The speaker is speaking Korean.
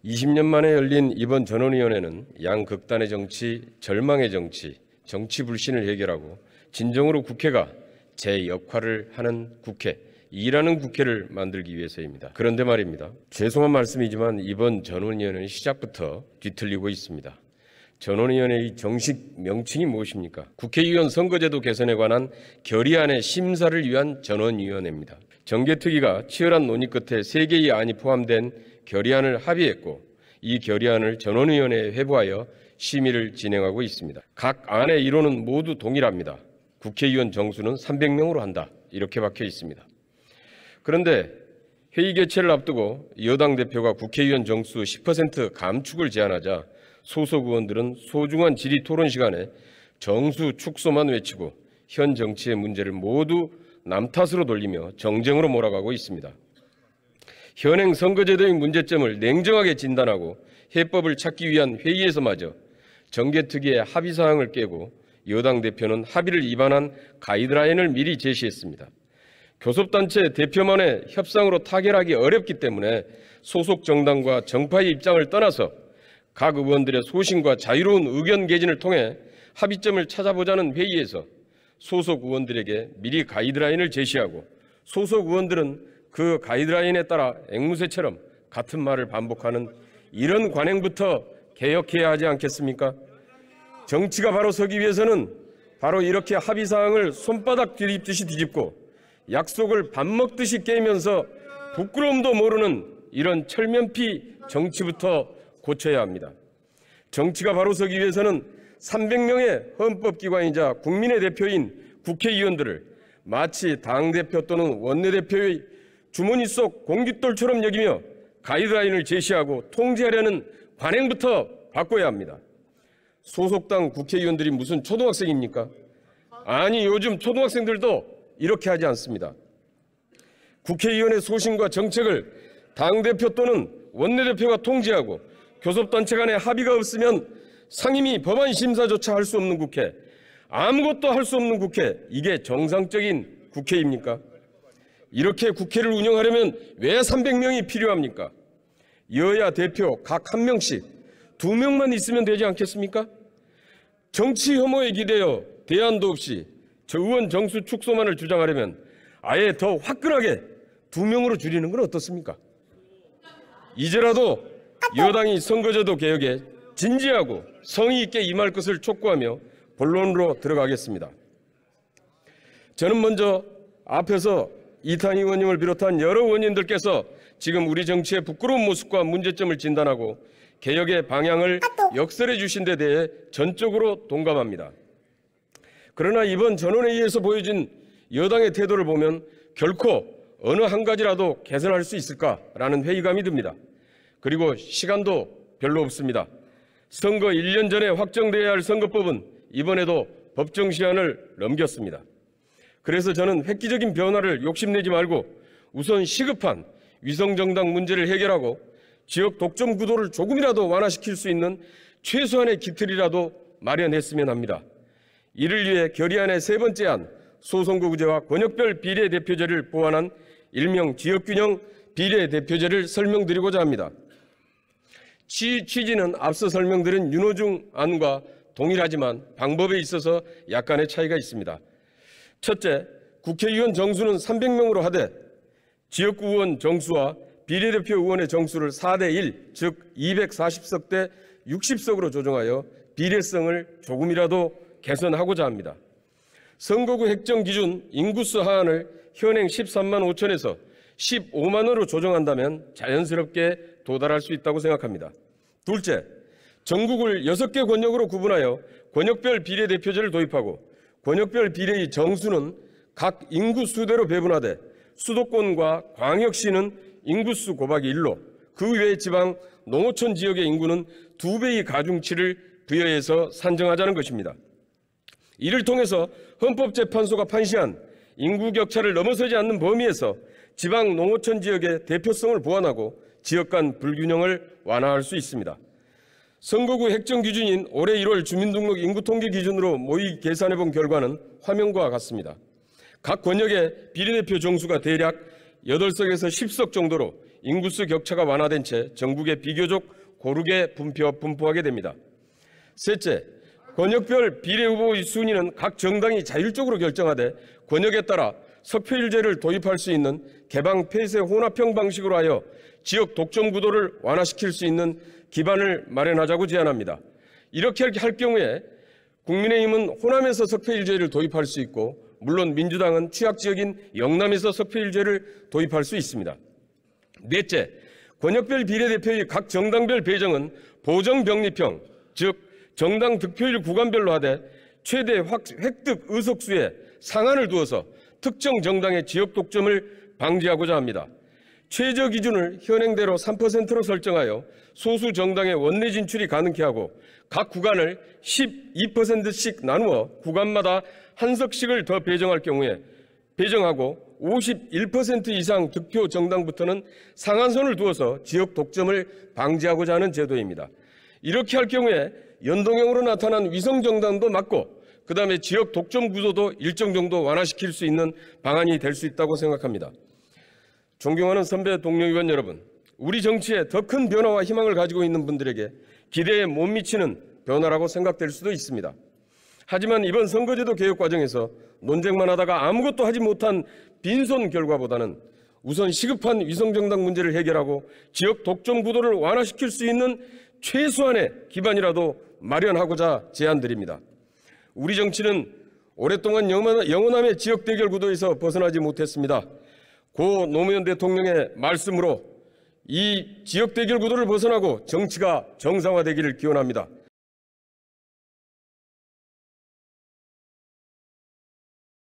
20년 만에 열린 이번 전원위원회는 양극단의 정치, 절망의 정치, 정치 불신을 해결하고 진정으로 국회가 제 역할을 하는 국회, 일하는 국회를 만들기 위해서입니다. 그런데 말입니다. 죄송한 말씀이지만 이번 전원위원회는 시작부터 뒤틀리고 있습니다. 전원위원회의 정식 명칭이 무엇입니까? 국회의원 선거제도 개선에 관한 결의안의 심사를 위한 전원위원회입니다. 정개특위가 치열한 논의 끝에 3개의 안이 포함된 결의안을 합의했고 이 결의안을 전원위원회에 회부하여 심의를 진행하고 있습니다. 각 안의 이론은 모두 동일합니다. 국회의원 정수는 300명으로 한다. 이렇게 박혀 있습니다. 그런데 회의 개최를 앞두고 여당 대표가 국회의원 정수 10% 감축을 제안하자 소속 의원들은 소중한 질의 토론 시간에 정수 축소만 외치고 현 정치의 문제를 모두 남 탓으로 돌리며 정쟁으로 몰아가고 있습니다. 현행 선거제도의 문제점을 냉정하게 진단하고 해법을 찾기 위한 회의에서마저 정개특위의 합의사항을 깨고 여당 대표는 합의를 위반한 가이드라인을 미리 제시했습니다. 교섭단체 대표만의 협상으로 타결하기 어렵기 때문에 소속 정당과 정파의 입장을 떠나서 각 의원들의 소신과 자유로운 의견 개진을 통해 합의점을 찾아보자는 회의에서 소속 의원들에게 미리 가이드라인을 제시하고 소속 의원들은 그 가이드라인에 따라 앵무새처럼 같은 말을 반복하는 이런 관행부터 개혁해야 하지 않겠습니까? 정치가 바로 서기 위해서는 바로 이렇게 합의사항을 손바닥 뒤집듯이 뒤집고 약속을 밥 먹듯이 깨면서 부끄러움도 모르는 이런 철면피 정치부터 고쳐야 합니다. 정치가 바로 서기 위해서는 300명의 헌법기관이자 국민의 대표인 국회의원들을 마치 당대표 또는 원내대표의 주머니 속 공깃돌처럼 여기며 가이드라인을 제시하고 통제하려는 관행부터 바꿔야 합니다. 소속당 국회의원들이 무슨 초등학생입니까? 아니, 요즘 초등학생들도 이렇게 하지 않습니다. 국회의원의 소신과 정책을 당대표 또는 원내대표가 통제하고 교섭단체 간에 합의가 없으면 상임위 법안 심사조차 할 수 없는 국회, 아무것도 할 수 없는 국회, 이게 정상적인 국회입니까? 이렇게 국회를 운영하려면 왜 300명이 필요합니까? 여야 대표 각 1명씩 2명만 있으면 되지 않겠습니까? 정치 혐오에 기대어 대안도 없이 저 의원 정수 축소만을 주장하려면 아예 더 화끈하게 2명으로 줄이는 건 어떻습니까? 이제라도 여당이 선거제도 개혁에 진지하고 성의 있게 임할 것을 촉구하며 본론으로 들어가겠습니다. 저는 먼저 앞에서 이탄희 의원님을 비롯한 여러 의원님들께서 지금 우리 정치의 부끄러운 모습과 문제점을 진단하고 개혁의 방향을 역설해 주신 데 대해 전적으로 동감합니다. 그러나 이번 전원회의에서 보여진 여당의 태도를 보면 결코 어느 한 가지라도 개선할 수 있을까라는 회의감이 듭니다. 그리고 시간도 별로 없습니다. 선거 1년 전에 확정돼야 할 선거법은 이번에도 법정 시한을 넘겼습니다. 그래서 저는 획기적인 변화를 욕심내지 말고 우선 시급한 위성정당 문제를 해결하고 지역 독점 구도를 조금이라도 완화시킬 수 있는 최소한의 기틀이라도 마련했으면 합니다. 이를 위해 결의안의 3번째 안 소선거구제와 권역별 비례대표제를 보완한 일명 지역균형 비례대표제를 설명드리고자 합니다. 취지는 앞서 설명드린 윤호중 안과 동일하지만 방법에 있어서 약간의 차이가 있습니다. 첫째, 국회의원 정수는 300명으로 하되 지역구 의원 정수와 비례대표 의원의 정수를 4대1, 즉 240석 대 60석으로 조정하여 비례성을 조금이라도 개선하고자 합니다. 선거구 획정 기준 인구수 하한을 현행 13만 5천에서 15만으로 조정한다면 자연스럽게 도달할 수 있다고 생각합니다. 둘째, 전국을 6개 권역으로 구분하여 권역별 비례대표제를 도입하고 권역별 비례의 정수는 각 인구수대로 배분하되 수도권과 광역시는 인구수 곱하기 1로 그 외의 지방 농어촌 지역의 인구는 2배의 가중치를 부여해서 산정하자는 것입니다. 이를 통해서 헌법재판소가 판시한 인구 격차를 넘어서지 않는 범위에서 지방 농어촌 지역의 대표성을 보완하고 지역 간 불균형을 완화할 수 있습니다. 선거구 획정 기준인 올해 1월 주민등록 인구통계 기준으로 모의 계산해 본 결과는 화면과 같습니다. 각 권역의 비례대표 정수가 대략 8석에서 10석 정도로 인구수 격차가 완화된 채 전국에 비교적 고르게 분포하게 됩니다. 셋째, 권역별 비례후보 순위는 각 정당이 자율적으로 결정하되 권역에 따라 석표일제를 도입할 수 있는 개방 폐쇄 혼합형 방식으로 하여 지역 독점 구도를 완화시킬 수 있는 기반을 마련하자고 제안합니다. 이렇게 할 경우에 국민의힘은 호남에서 석표일제를 도입할 수 있고 물론 민주당은 취약지역인 영남에서 석표일제를 도입할 수 있습니다. 넷째, 권역별 비례대표의 각 정당별 배정은 보정병립형, 즉 정당 득표율 구간별로 하되 최대 획득 의석수에 상한을 두어서 특정 정당의 지역 독점을 방지하고자 합니다. 최저 기준을 현행대로 3%로 설정하여 소수 정당의 원내 진출이 가능케 하고 각 구간을 12%씩 나누어 구간마다 한 석씩을 더 배정할 경우에 배정하고 51% 이상 득표 정당부터는 상한선을 두어서 지역 독점을 방지하고자 하는 제도입니다. 이렇게 할 경우에 연동형으로 나타난 위성 정당도 막고 그다음에 지역 독점 구조도 일정 정도 완화시킬 수 있는 방안이 될 수 있다고 생각합니다. 존경하는 선배 동료 의원 여러분, 우리 정치에 더 큰 변화와 희망을 가지고 있는 분들에게 기대에 못 미치는 변화라고 생각될 수도 있습니다. 하지만 이번 선거제도 개혁 과정에서 논쟁만 하다가 아무것도 하지 못한 빈손 결과보다는 우선 시급한 위성정당 문제를 해결하고 지역 독점 구도를 완화시킬 수 있는 최소한의 기반이라도 마련하고자 제안드립니다. 우리 정치는 오랫동안 영원함의 지역 대결 구도에서 벗어나지 못했습니다. 고 노무현 대통령의 말씀으로 이 지역 대결 구도를 벗어나고 정치가 정상화되기를 기원합니다.